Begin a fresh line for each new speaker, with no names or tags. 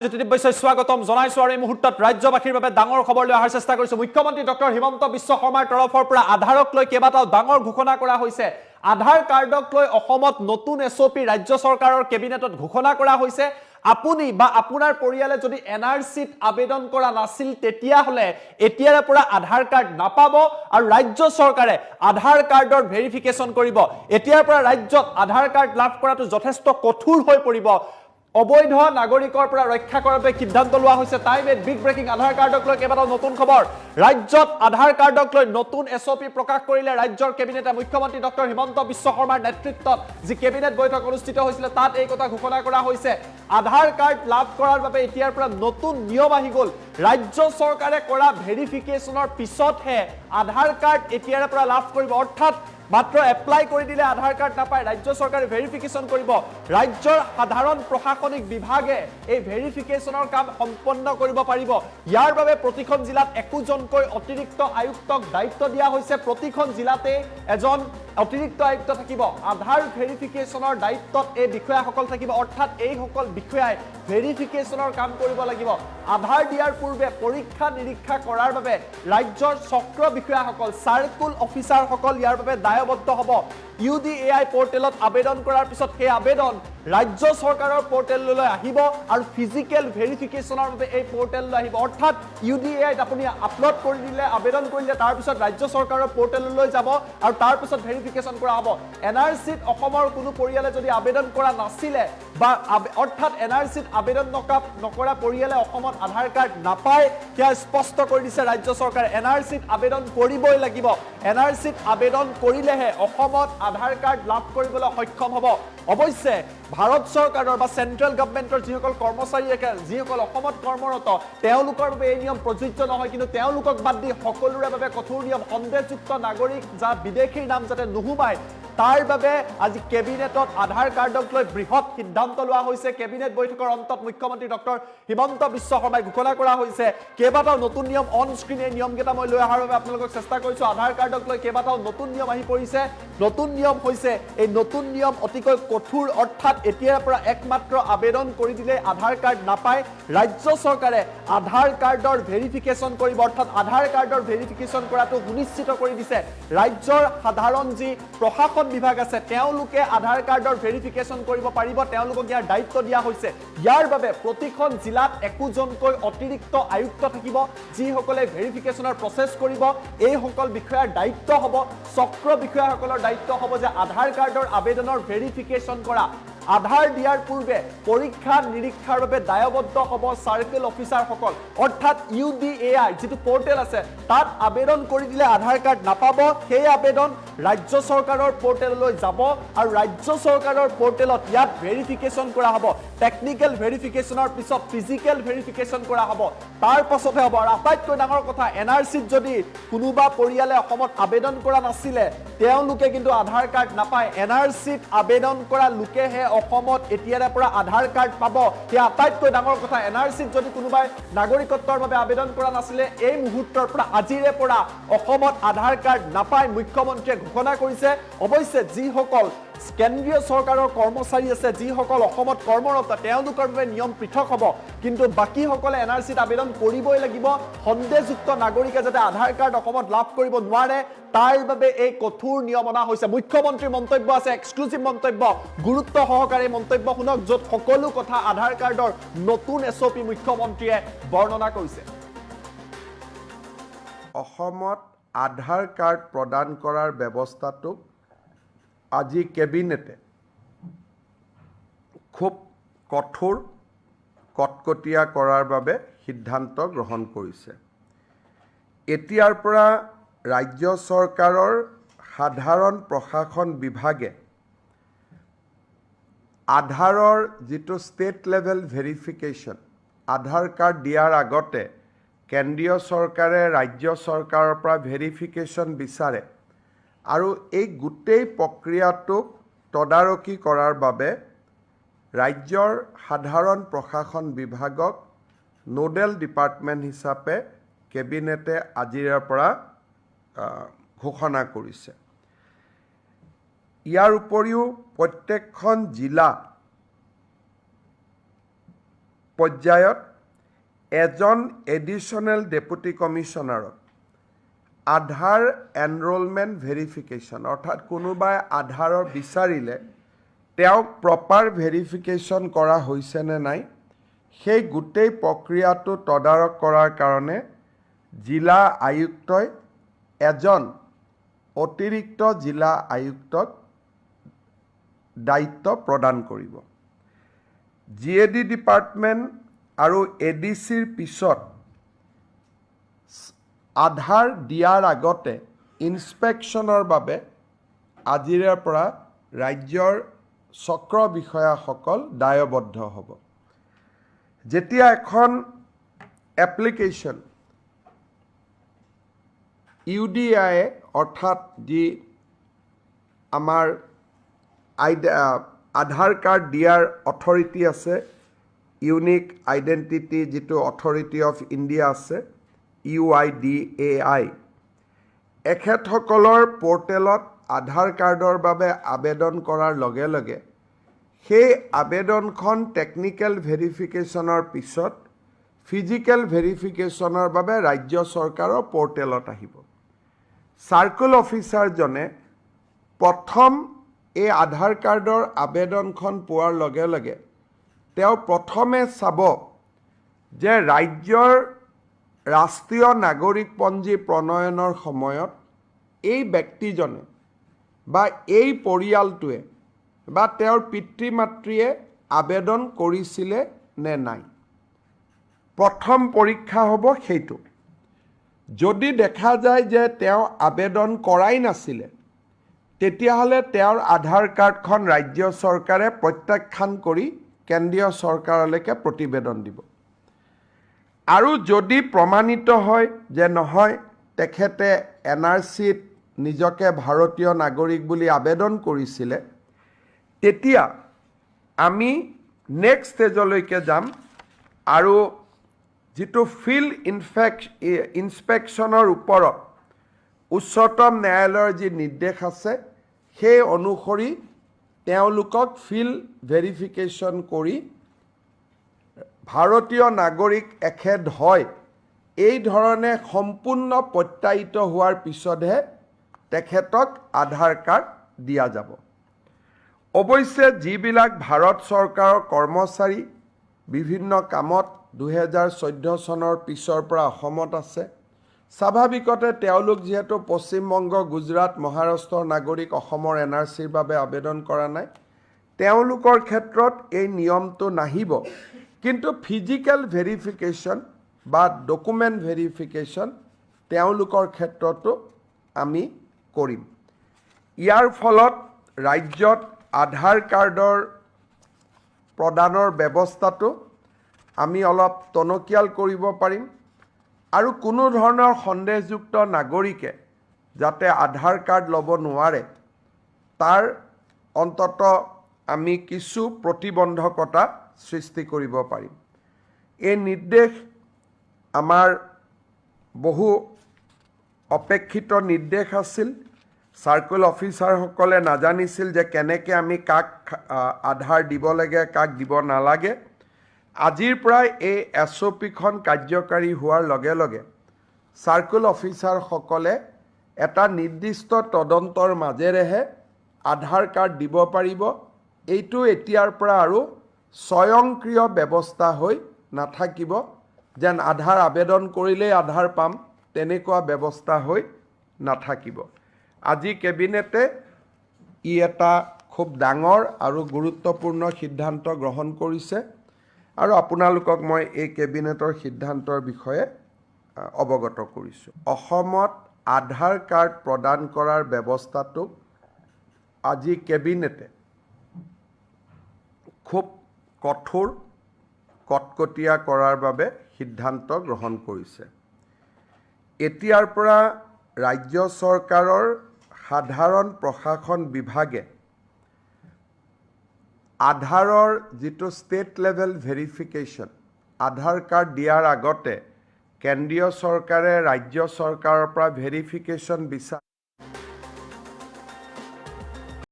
স্বাগতম জনাইছো আৰু এই মুহূৰ্তত ৰাজ্যবাসীৰ বাবে ডাঙৰ খবৰ লৈ অহাৰ চেষ্টা কৰিছো। মুখ্যমন্ত্ৰী ডক্টৰ হিমন্ত বিশ্ব শৰ্মাৰ তৰফৰ পৰা আধাৰক লৈ কেইবাটাও ডাঙৰ ঘোষণা কৰা হৈছে। আধাৰ কাৰ্ডক লৈ অসমত নতুন এছঅপি ৰাজ্য চৰকাৰৰ কেবিনেটত ঘোষণা কৰা হৈছে। আপুনি বা আপোনাৰ পৰিয়ালে যদি এনআৰচিত আবেদন কৰা নাছিল তেতিয়াহলে এতিয়াৰ পৰা আধাৰ কাৰ্ড নাপাব আৰু ৰাজ্য চৰকাৰে আধাৰ কাৰ্ডৰ ভেৰিফিকেশ্যন কৰিব। এতিয়াৰ পৰা ৰাজ্যত আধাৰ কাৰ্ড লাভ কৰাটো যথেষ্ট কঠোৰ হৈ পৰিব। অবৈধ নাগৰিকৰ পৰা ৰক্ষা কৰাৰ বাবে সিদ্ধান্ত লোৱা হৈছে। টাইম এট বিগ ব্ৰেকিং আধাৰ কাৰ্ডক লৈ কেইবাটাও নতুন খবৰ। ৰাজ্যত আধাৰ কাৰ্ডক লৈ নতুন এছঅপি প্ৰকাশ কৰিলে ৰাজ্যৰ কেবিনেটে। মুখ্যমন্ত্ৰী ডক্টৰ হিমন্ত বিশ্ব শৰ্মাৰ নেতৃত্বত যি কেবিনেট বৈঠক অনুষ্ঠিত হৈছিল তাত এই কথা ঘোষণা কৰা হৈছে। আধাৰ কাৰ্ড লাভ কৰাৰ বাবে এতিয়াৰ পৰা নতুন নিয়ম আহি গ'ল। ৰাজ্য চৰকাৰে কৰা ভেৰিফিকেশ্যনৰ পিছতহে আধাৰ কাৰ্ড এতিয়াৰ পৰা লাভ কৰিব। অৰ্থাৎ মাত্ৰ এপ্লাই কৰি দিলে আধাৰ কাৰ্ড নাপায়, ৰাজ্য চৰকাৰে ভেৰিফিকেশ্যন কৰিব। ৰাজ্যৰ সাধাৰণ প্ৰশাসনিক বিভাগে এই ভেৰিফিকেশ্যনৰ কাম সম্পন্ন কৰিব পাৰিব। ইয়াৰ বাবে প্ৰতিখন জিলাত একোজনকৈ অতিৰিক্ত আয়ুক্তক দায়িত্ব দিয়া হৈছে। প্ৰতিখন জিলাতে এজন অতিৰিক্ত আয়ুক্ত থাকিব। আধাৰ ভেৰিফিকেশ্যনৰ দায়িত্বত এই বিষয়াসকল থাকিব। অৰ্থাৎ এইসকল বিষয়াই ভেৰিফিকেশ্যনৰ কাম কৰিব লাগিব। আধাৰ দিয়াৰ পূৰ্বে পৰীক্ষা নিৰীক্ষা কৰাৰ বাবে ৰাজ্যৰ চক্ৰ বিষয়াসকল চাৰ্কুল অফিচাৰসকল ইয়াৰ বাবে দায়বদ্ধ হ'ব। UDAI পৰ্টেলত আবেদন কৰাৰ পিছত সেই আবেদন ৰাজ্য চৰকাৰৰ পৰ্টেললৈ আহিব আৰু ফিজিকেল ভেৰিফিকেশ্যনৰ বাবে এই পৰ্টেললৈ আহিব। অৰ্থাৎ UDAIত আপুনি আপলোড কৰি দিলে, আবেদন কৰিলে, তাৰপিছত ৰাজ্য চৰকাৰৰ পৰ্টেললৈ যাব আৰু তাৰপিছত ভেৰিফিকেশ্যন কৰা হ'ব। এনআৰচিত অসমৰ কোনো পৰিয়ালে যদি আবেদন কৰা নাছিলে বা অৰ্থাৎ এনআৰচিত আবেদন নকৰা পৰিয়ালে অসমত আধাৰ কাৰ্ড নাপায়, সেয়া স্পষ্ট কৰি দিছে ৰাজ্য চৰকাৰে। এনআৰচিত আবেদন কৰিবই লাগিব। এনআৰচিত আবেদন কৰিলেহে অসমত আধাৰ কাৰ্ড লাভ কৰিবলৈ সক্ষম হ'ব। অৱশ্যে ভাৰত চৰকাৰৰ বা চেন্ট্ৰেল গভৰ্ণমেণ্টৰ যিসকল কৰ্মচাৰী যিসকল অসমত কৰ্মৰত তেওঁলোকৰ বাবে এই নিয়ম প্ৰযোজ্য নহয়, কিন্তু তেওঁলোকক বাদ দি সকলোৰে বাবে কঠোৰ নিয়ম। সন্দেহযুক্ত নাগৰিক যা বিদেশীৰ নাম যাতে নোসোমায় তাৰ বাবে আজি কেবিনেটত আধাৰ কাৰ্ডক লৈ বৃহৎ সিদ্ধান্ত লোৱা হৈছে। কেবিনেট বৈঠকৰ অন্তত মুখ্যমন্ত্ৰী ডক্টৰ হিমন্ত বিশ্ব শৰ্মাই ঘোষণা কৰা হৈছে কেইবাটাও নতুন নিয়ম। অন স্ক্ৰীন এই নিয়মকেইটা মই লৈ অহাৰ বাবে আপোনালোকক চেষ্টা কৰিছোঁ। আধাৰ কাৰ্ডক লৈ কেইবাটাও নতুন নিয়ম আহি পৰিছে। নতুন নিয়ম হৈছে, এই নতুন নিয়ম অতিকৈ কঠোৰ। অৰ্থাৎ এতিয়াৰ পৰা একমাত্ৰ আবেদন কৰি দিলে আধাৰ কাৰ্ড নাপায়। ৰাজ্য চৰকাৰে আধাৰ কাৰ্ডৰ ভেৰিফিকেশ্যন কৰিব। অৰ্থাৎ আধাৰ কাৰ্ডৰ ভেৰিফিকেশ্যন কৰাটো সুনিশ্চিত কৰি দিছে। ৰাজ্যৰ সাধাৰণ যি প্ৰশাসন বিভাগ আছে তেওঁলোকে আধাৰ কাৰ্ডৰ ভেৰিফিকেশ্যন কৰিব পাৰিব। তেওঁলোকক ইয়াৰ দায়িত্ব দিয়া হৈছে। ইয়াৰ বাবে প্ৰতিখন জিলাত একোজনকৈ অতিৰিক্ত আয়ুক্ত থাকিব যিসকলে ভেৰিফিকেশ্যনৰ প্ৰচেছ কৰিব। এইসকল বিষয়াৰ দায়িত্ব হ'ব, চক্ৰ বিষয়াসকলৰ দায়িত্ব হ'ব যে আধাৰ কাৰ্ডৰ আবেদনৰ ভেৰিফিকেশ্যন কৰা। আধাৰ দিয়াৰ পূৰ্বে পৰীক্ষা নিৰীক্ষাৰ বাবে দায়বদ্ধ হ'ব চাৰ্কেল অফিচাৰসকল। অৰ্থাৎ UDAI যিটো পৰ্টেল আছে তাত আবেদন কৰি দিলে আধাৰ কাৰ্ড নাপাব। সেই আবেদন ৰাজ্য চৰকাৰৰ পৰ্টেললৈ যাব আৰু ৰাজ্য চৰকাৰৰ পৰ্টেলত ইয়াত ভেৰিফিকেশ্যন কৰা হ'ব। টেকনিকেল ভেৰিফিকেশ্যনৰ পিছত ফিজিকেল ভেৰিফিকেশ্যন কৰা হ'ব। তাৰ পাছতহে হ'ব। আৰু আটাইতকৈ ডাঙৰ কথা, এনআৰচিত যদি কোনোবা পৰিয়ালে অসমত আবেদন কৰা নাছিলে তেওঁলোকে কিন্তু আধাৰ কাৰ্ড নাপায়। এনআৰচিত আবেদন কৰা লোকেহে অসমত এতিয়াৰে পৰা আধাৰ কাৰ্ড পাব। সেয়া আটাইতকৈ ডাঙৰ কথা। এনআৰচিত যদি কোনোবাই নাগৰিকত্বৰ বাবে আবেদন কৰা নাছিলে এই মুহূৰ্তৰ পৰা আজিৰে পৰা অসমত আধাৰ কাৰ্ড নাপায়। মুখ্যমন্ত্ৰীয়ে ঘোষণা কৰিছে। অৱশ্যে যিসকল কেন্দ্ৰীয় চৰকাৰৰ কৰ্মচাৰী আছে, যিসকল অসমত কৰ্মৰত, তেওঁলোকৰ বাবে নিয়ম পৃথক হ'ব। কিন্তু বাকীসকলে এনআৰচিত আবেদন কৰিবই লাগিব। সন্দেহযুক্ত নাগৰিকে যাতে আধাৰ কাৰ্ড অসমত লাভ কৰিব নোৱাৰে তাৰ বাবে এই কঠোৰ নিয়ম অনা হৈছে। মুখ্যমন্ত্ৰীৰ মন্তব্য আছে, এক্সক্লুচিভ মন্তব্য, গুৰুত্ব সহকাৰে মন্তব্য শুনক, য'ত সকলো কথা আধাৰ কাৰ্ডৰ নতুন এছঅপি মুখ্যমন্ত্ৰীয়ে বৰ্ণনা কৰিছে।
অসমত আধাৰ কাৰ্ড প্ৰদান কৰাৰ ব্যৱস্থাটোক আজি কেবিনেটে খুব কঠোৰ কটকটীয়া কৰাৰ বাবে সিদ্ধান্ত গ্ৰহণ কৰিছে। এতিয়াৰ পৰা ৰাজ্য চৰকাৰৰ সাধাৰণ প্ৰশাসন বিভাগে আধাৰৰ যিটো ষ্টেট লেভেল ভেৰিফিকেশ্যন, আধাৰ কাৰ্ড দিয়াৰ আগতে কেন্দ্ৰীয় চৰকাৰে ৰাজ্য চৰকাৰৰ পৰা ভেৰিফিকেশ্যন বিচাৰে আৰু এই গোটেই প্ৰক্ৰিয়াটোক তদাৰকী কৰাৰ বাবে ৰাজ্যৰ সাধাৰণ প্ৰশাসন বিভাগক নোডেল ডিপাৰ্টমেণ্ট হিচাপে কেবিনেটে আজিৰে পৰা ঘোষণা কৰিছে। ইয়াৰ উপৰিও প্ৰত্যেকখন জিলা পৰ্যায়ত এজন এডিশ্যনেল ডেপুটি কমিশ্যনাৰক আধাৰ এনৰোলমেণ্ট ভেৰিফিকেশ্যন অৰ্থাৎ কোনোবাই আধাৰৰ বিচাৰিলে তেওঁক প্ৰপাৰ ভেৰিফিকেশ্যন কৰা হৈছেনে নাই সেই গোটেই প্ৰক্ৰিয়াটো তদাৰক কৰাৰ কাৰণে জিলা আয়ুক্তই এজন অতিৰিক্ত জিলা আয়ুক্তক দায়িত্ব প্ৰদান কৰিব। GAD ডিপাৰ্টমেণ্ট আৰু ADCৰ পিছত আধাৰ দিয়াৰ আগতে ইনস্পেকশ্যনৰ বাবে আজিৰে পৰা ৰাজ্যৰ চক্ৰ বিষয়াসকল দায়বদ্ধ হ'ব। যেতিয়া এখন এপ্লিকেশ্যন UDI অৰ্থাৎ যি আমাৰ আধাৰ কাৰ্ড দিয়াৰ অথৰিটি আছে, ইউনিক আইডেণ্টিটি যিটো অথৰিটি অফ ইণ্ডিয়া আছে UIDAI, এখেতসকলৰ পৰ্টেলত আধাৰ কাৰ্ডৰ বাবে আবেদন কৰাৰ লগে লগে সেই আবেদনখন টেকনিকেল ভেৰিফিকেশ্যনৰ পিছত ফিজিকেল ভেৰিফিকেশ্যনৰ বাবে ৰাজ্য চৰকাৰৰ পৰ্টেলত আহিব। চাৰ্কুল অফিচাৰজনে প্ৰথম এই আধাৰ কাৰ্ডৰ আবেদনখন পোৱাৰ লগে লগে তেওঁ প্ৰথমে চাব যে ৰাজ্যৰ ৰাষ্ট্ৰীয় নাগৰিকপঞ্জী প্ৰণয়নৰ সময়ত এই ব্যক্তিজনে বা এই পৰিয়ালটোৱে বা তেওঁৰ পিতৃ মাতৃয়ে আবেদন কৰিছিলে নে নাই। প্ৰথম পৰীক্ষা হ'ব সেইটো। যদি দেখা যায় যে তেওঁ আবেদন কৰাই নাছিলে তেতিয়াহ'লে তেওঁৰ আধাৰ কাৰ্ডখন ৰাজ্য চৰকাৰে প্ৰত্যাখ্যান কৰি কেন্দ্ৰীয় চৰকাৰলৈকে প্ৰতিবেদন দিব। আৰু যদি প্ৰমাণিত হয় যে নহয় তেখেতে NRCত নিজকে ভাৰতীয় নাগৰিক বুলি আবেদন কৰিছিলে তেতিয়া আমি নেক্সট ষ্টেজলৈকে যাম আৰু যিটো ফিল্ড ইনস্পেকশ্যনৰ ওপৰত উচ্চতম ন্যায়ালয়ৰ যি নিৰ্দেশ আছে সেই অনুসৰি তেওঁলোকক ফিল্ড ভেৰিফিকেশ্যন কৰি ভাৰতীয় নাগৰিক এখেত হয় এই ধৰণে সম্পূৰ্ণ প্ৰত্যায়িত হোৱাৰ পিছতহে তেখেতক আধাৰ কাৰ্ড দিয়া যাব। অৱশ্যে যিবিলাক ভাৰত চৰকাৰৰ কৰ্মচাৰী বিভিন্ন কামত 2014 চনৰ পিছৰ পৰা অসমত আছে, স্বাভাৱিকতে তেওঁলোক যিহেতু পশ্চিমবংগ, গুজৰাট, মহাৰাষ্ট্ৰৰ নাগৰিক অসমৰ NRCৰ বাবে আবেদন কৰা নাই, তেওঁলোকৰ ক্ষেত্ৰত এই নিয়মটো নাহিব। কিন্তু ফিজিকেল ভেৰিফিকেশ্যন বা ডকুমেণ্ট ভেৰিফিকেশ্যন তেওঁলোকৰ ক্ষেত্ৰতো আমি কৰিম। ইয়াৰ ফলত ৰাজ্যত আধাৰ কাৰ্ডৰ প্ৰদানৰ ব্যৱস্থাটো আমি অলপ টনকিয়াল কৰিব পাৰিম আৰু কোনো ধৰণৰ সন্দেহযুক্ত নাগৰিকে যাতে আধাৰ কাৰ্ড ল'ব নোৱাৰে তাৰ অন্তত আমি কিছু প্ৰতিবন্ধকতা সৃষ্টি কৰিব পাৰিম। এই নিৰ্দেশ আমাৰ বহু অপেক্ষিত নিৰ্দেশ আছিল। চাৰ্কুল অফিচাৰসকলে নাজানিছিল যে কেনেকৈ আমি কাক আধাৰ দিব লাগে, কাক দিব নালাগে। আজিৰ পৰাই এই SOPখন কাৰ্যকাৰী হোৱাৰ লগে লগে চাৰ্কুল অফিচাৰসকলে এটা নিৰ্দিষ্ট তদন্তৰ মাজেৰেহে আধাৰ কাৰ্ড দিব পাৰিব। এইটো এতিয়াৰ পৰা আৰু স্বয়ংক্ৰিয় ব্যৱস্থা হৈ নাথাকিব যেন আধাৰ আবেদন কৰিলেই আধাৰ পাম তেনেকুৱা ব্যৱস্থা হৈ নাথাকিব। আজি কেবিনেটে এটা খুব ডাঙৰ আৰু গুৰুত্বপূৰ্ণ সিদ্ধান্ত গ্ৰহণ কৰিছে আৰু আপোনালোকক মই এই কেবিনেটৰ সিদ্ধান্তৰ বিষয়ে অৱগত কৰিছোঁ। অসমত আধাৰ কাৰ্ড প্ৰদান কৰাৰ ব্যৱস্থাটোক আজি কেবিনেটে খুব কঠোৰ কটকটীয়া কৰাৰ বাবে সিদ্ধান্ত গ্ৰহণ কৰিছে। এতিয়াৰ পৰা ৰাজ্য চৰকাৰৰ সাধাৰণ প্ৰশাসন বিভাগে আধাৰৰ যিটো ষ্টেট লেভেল ভেৰিফিকেশ্যন, আধাৰ কাৰ্ড দিয়াৰ আগতে কেন্দ্ৰীয় চৰকাৰে ৰাজ্য চৰকাৰৰ পৰা ভেৰিফিকেশ্যন বিচাৰে।